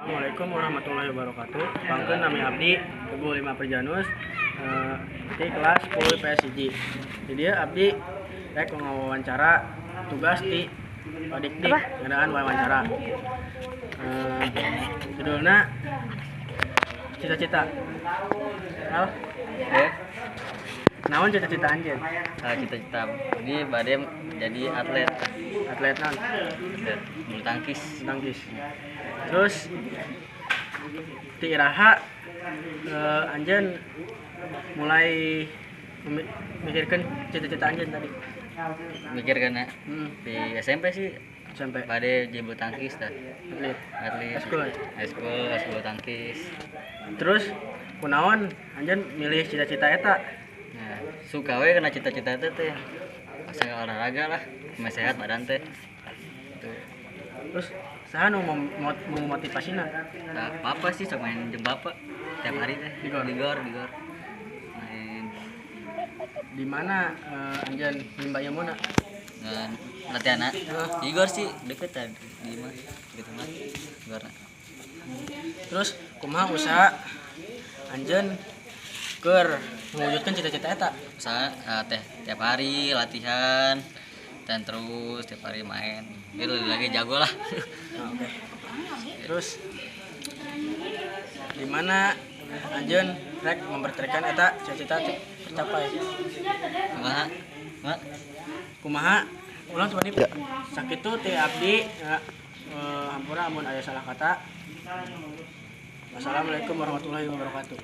Assalamualaikum warahmatullahi wabarakatuh. Pangkeun nami abdi Teguh 5 Perjanus di kelas 10 PSG. Di dia abdi rek ngawawancara tugas di Dikdik ngeunaan wawancara. Judulna cita-cita. Al, naon cita-cita anjeun? Cita-cita ini bade jadi atlet Atlet naon? atlet bulu tangkis. Tangkis. Terus ti iraha anjeun mulai mikirkeun cita-cita anjeun tadi. Mikir kan ya di SMP sih Sampai bade jadi bulu tangkis dah, atlet Eskul. bulu tangkis. Terus kunaon anjeun milih cita-cita eta? Nah, suka we kena cita-cita itu teh asa olahraga lah supaya sehat badan teh. Tuh. Terus saha nu memotivasina? Nah, papa sih sok main jeung bapak tiap hari teh Di gor. di gor main. Di mana anjeun nimba ilmuna? Dan latihan di gor sih deket tadi di mah gitu mah gor. Terus kumaha usaha anjeun keur mewujudkeun cita-cita eta? Usaha teh tiap hari latihan dan terus tiap hari main itu lagi jago lah. Nah, oke. Terus di mana anjeun rek memperterikan eta cita-cita tercapai? Kumaha Kumaha ulang coba nih sakitu ti abdi hampura amun aya salah kata. Wassalamualaikum warahmatullahi wabarakatuh.